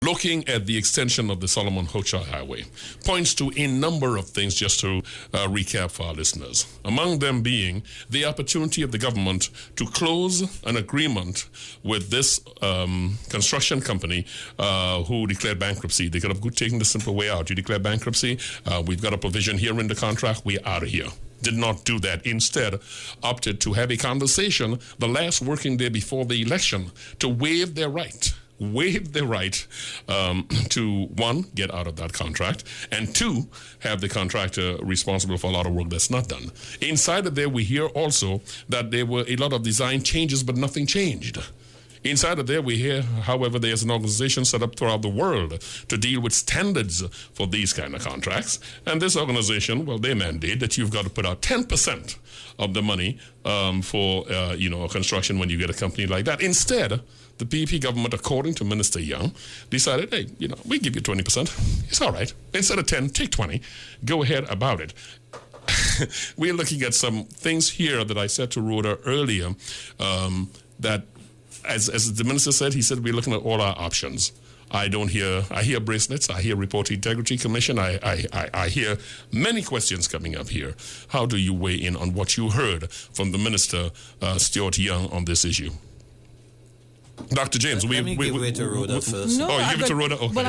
looking at the extension of the Solomon Hochar Highway, points to a number of things, just to recap for our listeners. Among them being the opportunity of the government to close an agreement with this construction company who declared bankruptcy. They could have taken the simple way out. You declare bankruptcy, we've got a provision here in the contract, we're out of here. Did not do that. Instead, opted to have a conversation the last working day before the election to waive their right to, one, get out of that contract, and two, have the contractor responsible for a lot of work that's not done. Inside of there, we hear also that there were a lot of design changes, but nothing changed. Inside of there, we hear, however, there's an organization set up throughout the world to deal with standards for these kind of contracts. And this organization, well, they mandate that you've got to put out 10% of the money for, construction when you get a company like that. Instead, the PEP government, according to Minister Young, decided, hey, we give you 20%. It's all right. Instead of 10, take 20. Go ahead about it. We're looking at some things here that I said to Rhoda earlier that, as the minister said, he said we're looking at all our options. I hear bracelets, I hear Report Integrity Commission, I hear many questions coming up here. How do you weigh in on what you heard from the Minister, Stuart Young, on this issue? Dr. James, Let me give way to Rhoda first. No, you give it to Rhoda? Okay. But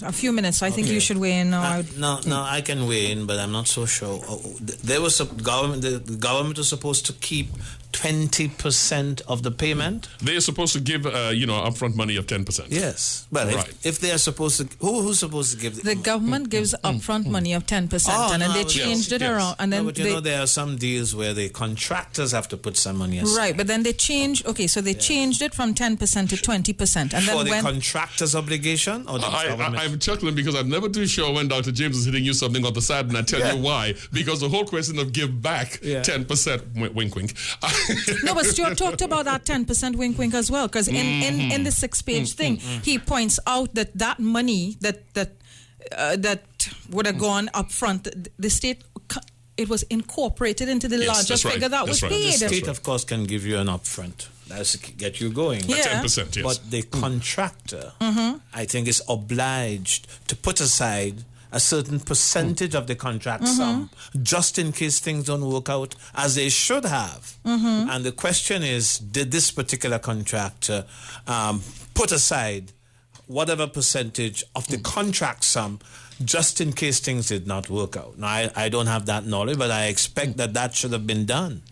a few minutes. So I think you should weigh in. No, I can weigh in, but I'm not so sure. There was the government was supposed to keep 20% of the payment. They're supposed to give, upfront money of 10%. Yes, but right. if they are supposed to, who's supposed to give? The government gives upfront money of 10%, and then they changed it around. And then but there are some deals where the contractors have to put some money aside. Right, but then they changed. Okay, so they changed it from 10% to 20%, and for then the contractor's obligation. Or the I'm chuckling because I'm never too sure when Dr. James is hitting you something on the side, and I tell you why. Because the whole question of give back 10%, wink, wink. No, but Stuart talked about that 10% wink wink as well, because in the 6-page thing, he points out that money that would have gone up front, the state, it was incorporated into the larger figure that was paid. The state, of course, can give you an upfront. That's to get you going. 10%, yes. But the contractor, I think, is obliged to put aside a certain percentage of the contract sum, just in case things don't work out as they should have. And the question is, did this particular contractor put aside whatever percentage of the contract sum just in case things did not work out? Now, I don't have that knowledge, but I expect that should have been done.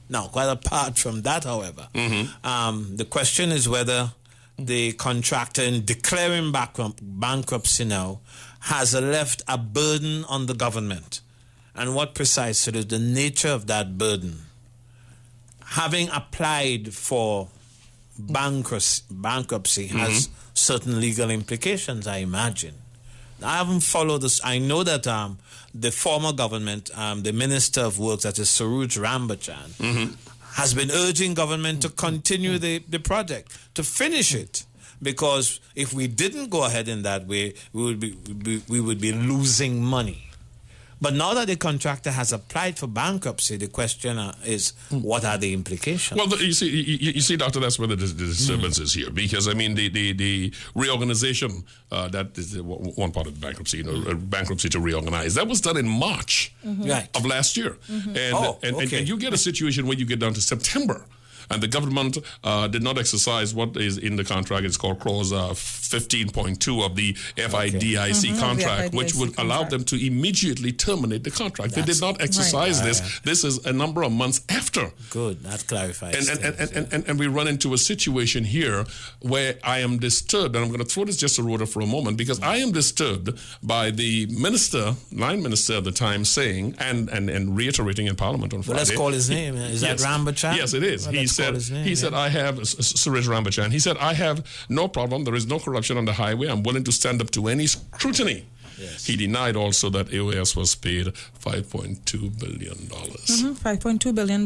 Now, quite apart from that, however, the question is whether the contractor, in declaring bankruptcy now, has left a burden on the government. And what precisely is the nature of that burden? Having applied for bankruptcy has certain legal implications, I imagine. I haven't followed this. I know that the former government, the Minister of Works, that is Saroj Rambachan, has been urging government to continue the project, to finish it. Because if we didn't go ahead in that way, we would be losing money. But now that the contractor has applied for bankruptcy, the question is, what are the implications? Well, you see, Doctor, that's where the disturbance is here. Because, I mean, the reorganization, that is one part of the bankruptcy, bankruptcy to reorganize, that was done in March of last year. And you get a situation where you get down to September, and the government did not exercise what is in the contract. It's called Clause 15.2 of the FIDIC contract, which would allow them to immediately terminate the contract. They did not exercise this. This is a number of months after. Good, that clarifies. And we run into a situation here where I am disturbed, and I'm going to throw this just to Rhoda for a moment, because I am disturbed by the line minister at the time saying, and reiterating in Parliament on Friday. Well, let's call his name. Is that Rambachan? Yes, it is. He said, I have, Saroj Rambachan, he said, I have no problem. There is no corruption on the highway. I'm willing to stand up to any scrutiny. Yes. He denied also that AOS was paid $5.2 billion. $5.2 billion.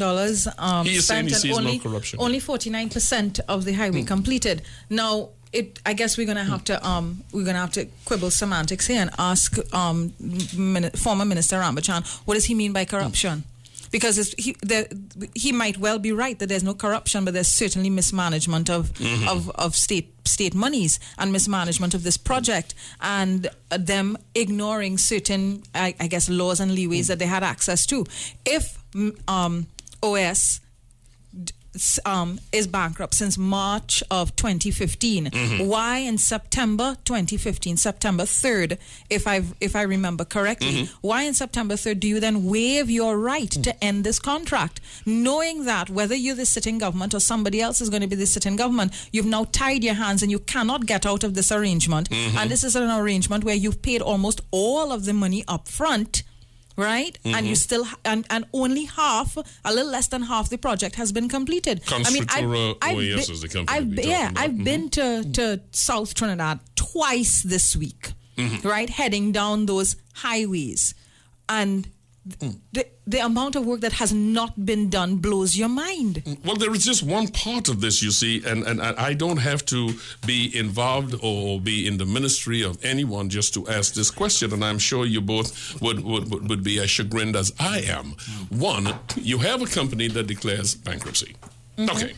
He is saying he sees no corruption. Only 49% of the highway completed. Now, I guess we're gonna have to quibble semantics here and ask former Minister Rambachan, what does he mean by corruption? because he might well be right that there's no corruption, but there's certainly mismanagement of state monies and mismanagement of this project, and them ignoring certain, I guess, laws and leeways that they had access to. If OS is bankrupt since March of 2015. Why in September 2015, September 3rd, if I remember correctly, why in September 3rd do you then waive your right to end this contract, knowing that whether you're the sitting government or somebody else is going to be the sitting government, you've now tied your hands and you cannot get out of this arrangement. And this is an arrangement where you've paid almost all of the money up front. Right, and you still and only half, a little less than half, the project has been completed. I've been to South Trinidad twice this week, right, heading down those highways, and the amount of work that has not been done blows your mind. Well, there is just one part of this, you see, and I don't have to be involved or be in the ministry of anyone just to ask this question, and I'm sure you both would be as chagrined as I am. One, you have a company that declares bankruptcy. Okay.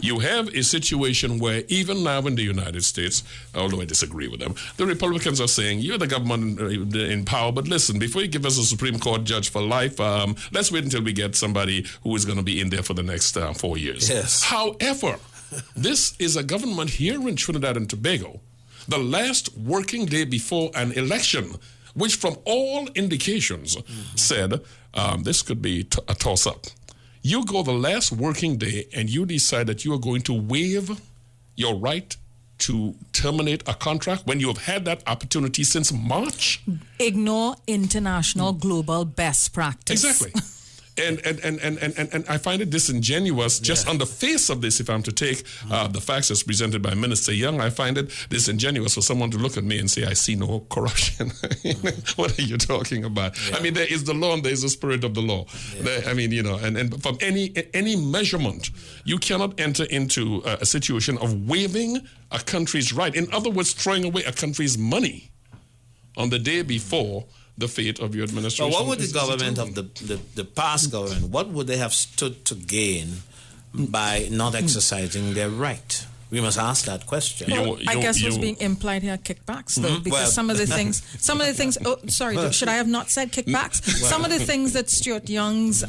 You have a situation where even now in the United States, although I disagree with them, the Republicans are saying, you're the government in power, but listen, before you give us a Supreme Court judge for life, let's wait until we get somebody who is going to be in there for the next 4 years. Yes. However, this is a government here in Trinidad and Tobago, the last working day before an election, which from all indications said this could be a toss-up. You go the last working day and you decide that you are going to waive your right to terminate a contract when you have had that opportunity since March? Ignore international global best practice. Exactly. And I find it disingenuous just on the face of this. If I'm to take the facts as presented by Minister Young, I find it disingenuous for someone to look at me and say, I see no corruption. What are you talking about? I mean, there is the law and there is the spirit of the law. I mean, you know, and from any measurement, you cannot enter into a situation of waiving a country's right. In other words, throwing away a country's money on the day before the fate of your administration. So what would the government of the past government, what would they have stood to gain by not exercising their right? We must ask that question. I guess what's being implied here, kickbacks, though, because some of the things, oh, sorry, should I have not said kickbacks? Some of the things that Stuart Young's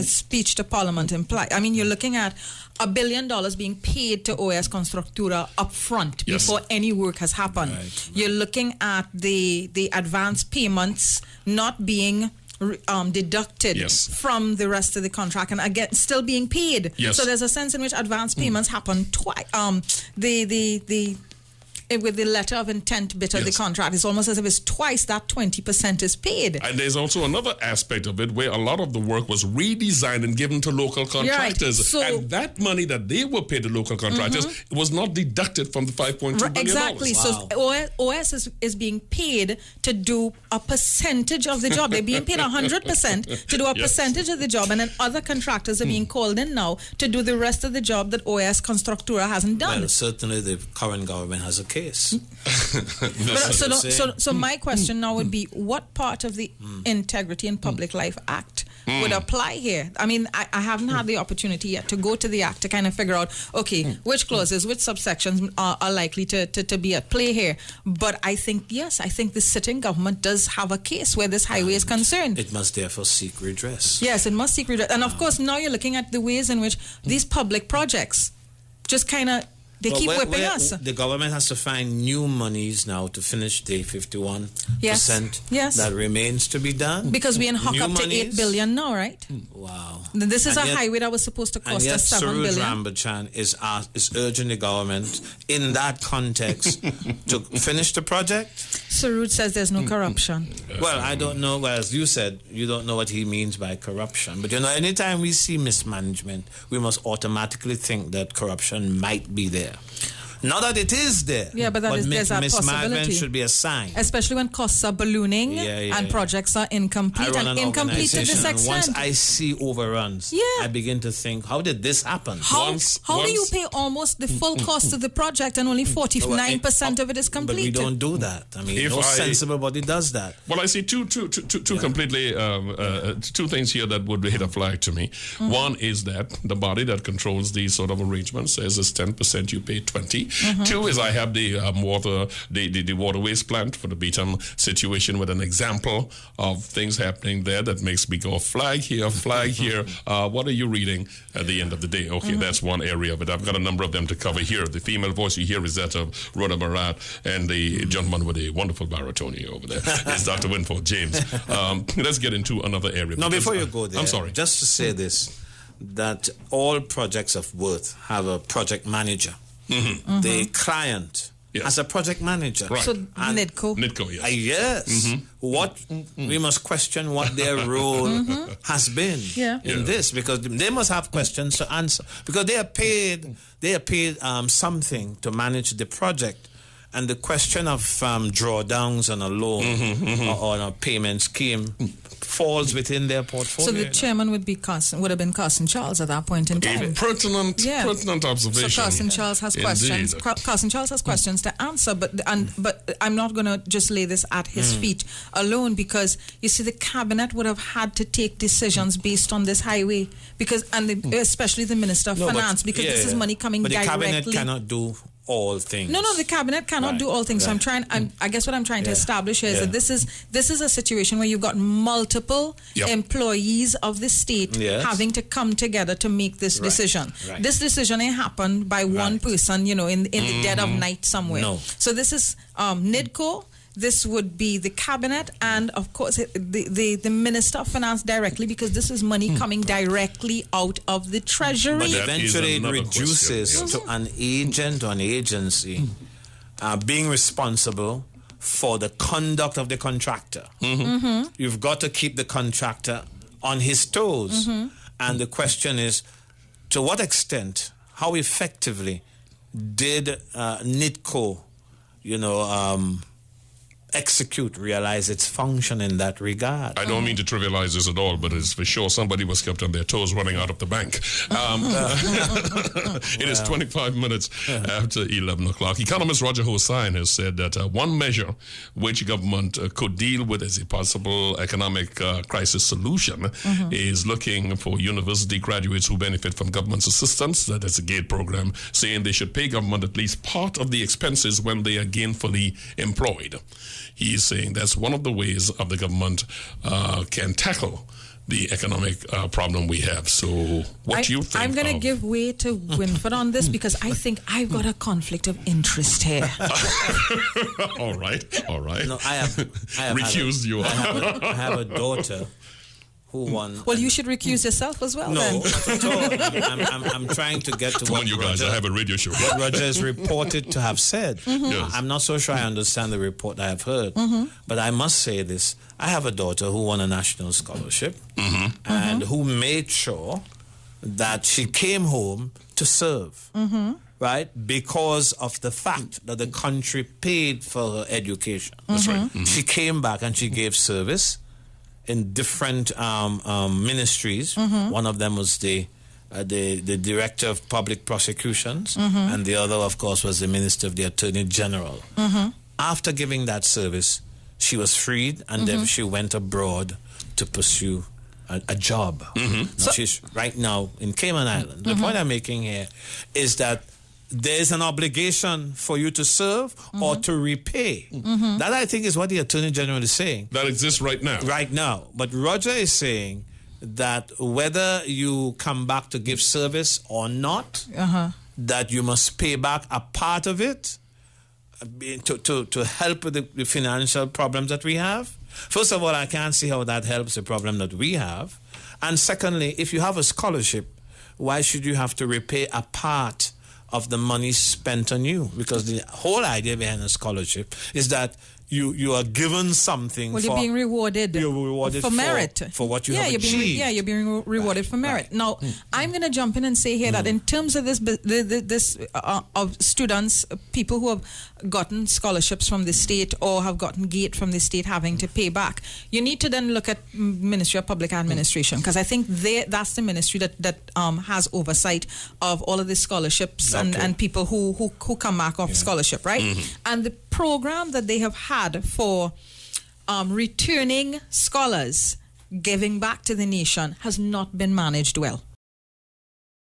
speech to Parliament implied. I mean, you're looking at $1 billion being paid to OS Constructura up front before any work has happened. Right. You're looking at the advance payments not being deducted from the rest of the contract and again still being paid. So there's a sense in which advance payments happen twice. With the letter of intent bit of the contract, it's almost as if it's twice that 20% is paid. And there's also another aspect of it where a lot of the work was redesigned and given to local contractors. Right. So, and that money that they were paid to local contractors was not deducted from the $5.2 billion. Exactly. Wow. So OS is being paid to do a percentage of the job. They're being paid 100% to do a percentage of the job, and then other contractors are being called in now to do the rest of the job that OS Constructura hasn't done. Well, certainly the current government has a case. So my question now would be, what part of the Integrity in Public Life Act would apply here? I mean, I haven't had the opportunity yet to go to the Act to kind of figure out, which clauses, which subsections are likely to be at play here. But I think the sitting government does have a case where this highway is concerned. It must therefore seek redress. Yes, it must seek redress. And of course, now you're looking at the ways in which these public projects just kind of keep whipping us. The government has to find new monies now to finish the 51% that remains to be done. Because we unhook up to $8 billion now, right? Wow. This is a highway that was supposed to cost us $7 billion. Rambachan is urging the government in that context to finish the project. Sarud says there's no corruption. Well, I don't know. Well, as you said, you don't know what he means by corruption. But, anytime we see mismanagement, we must automatically think that corruption might be there. Not that it is there. Yeah, but there's that mismanagement possibility. should be a sign. Especially when costs are ballooning and projects are incomplete and incomplete to this extent. Once I see overruns, I begin to think, how did this happen? How do you pay almost the full cost of the project and only 49% of it is completed? But we don't do that. I mean, no sensible body does that. Well, I see two completely two things here that would hit a flag to me. One is that the body that controls these sort of arrangements says it's 10%, you pay 20. Two is I have the water waste plant for the Beaton situation with an example of things happening there that makes me go flag here. What are you reading at the end of the day? Okay, that's one area of it. I've got a number of them to cover here. The female voice you hear is that of Rhoda, Bharath, and the gentleman with a wonderful baritone over there is Dr. Winford James. Let's get into another area. Now, before you go there, I'm sorry. Just to say this, that all projects of worth have a project manager. The client has a project manager. Right. So NIDCO. NIDCO, yes. Yes. What we must question what their role has been in this, because they must have questions to answer, because they are paid something to manage the project. And the question of drawdowns on a loan or on a payment scheme falls within their portfolio. So the chairman would have been Carson Charles at that point in time. Pertinent observation. So Carson Charles has questions. Carson Charles has questions to answer, but I'm not going to just lay this at his feet alone, because you see the cabinet would have had to take decisions based on this highway, especially the Minister of Finance, because this is money coming directly. But the cabinet cannot do all things. No, the cabinet cannot do all things. So I guess what I'm trying to establish here is that this is a situation where you've got multiple employees of the state having to come together to make this decision. Right. This decision ain't happened by one person, in the dead of night somewhere. No. So this is NIDCO. This would be the cabinet and, of course, the Minister of Finance directly, because this is money coming directly out of the Treasury. But eventually it reduces to an agent or an agency being responsible for the conduct of the contractor. You've got to keep the contractor on his toes. And the question is, to what extent, how effectively did NIDCO, realize its function in that regard? I don't mean to trivialize this at all, but it's for sure somebody was kept on their toes running out of the bank. It is 25 minutes after 11 o'clock. Economist Roger Hossain has said that one measure which government could deal with as a possible economic crisis solution is looking for university graduates who benefit from government's assistance. That is a GATE program, saying they should pay government at least part of the expenses when they are gainfully employed. He is saying that's one of the ways of the government can tackle the economic problem we have. So what do you think? I'm going to give way to Winford on this, because I think I've got a conflict of interest here. All right. No, I have recused you. I have a daughter who won. Well, you should recuse yourself as well. No, then. not at all. I'm trying to get to Come what on, you guys. I have a radio show. What Roger is reported to have said. Yes. I'm not so sure I understand the report I have heard, but I must say this. I have a daughter who won a national scholarship and who made sure that she came home to serve, right? Because of the fact that the country paid for her education. That's right. She came back and she gave service in different ministries. One of them was the Director of Public Prosecutions, and the other, of course, was the Minister of the Attorney General. After giving that service, she was freed, and then she went abroad to pursue a job. Now, she's right now in Cayman Islands. The point I'm making here is that there is an obligation for you to serve or to repay. That, I think, is what the Attorney General is saying. That exists right now. Right now. But Roger is saying that whether you come back to give service or not, that you must pay back a part of it to help with the financial problems that we have. First of all, I can't see how that helps the problem that we have. And secondly, if you have a scholarship, why should you have to repay a part of the money spent on you? Because the whole idea behind a scholarship is that you are given something. Well, for, you're being rewarded. You're rewarded for merit. For what you have you're achieved. You're being rewarded for merit. Right. Now, I'm going to jump in and say here that in terms of this of students, people who have gotten scholarships from the state or have gotten GATE from the state having to pay back, you need to then look at Ministry of Public Administration, because I think that's the ministry that has oversight of all of the scholarships and people who come back off scholarship, right? And the program that they have had for returning scholars giving back to the nation has not been managed well.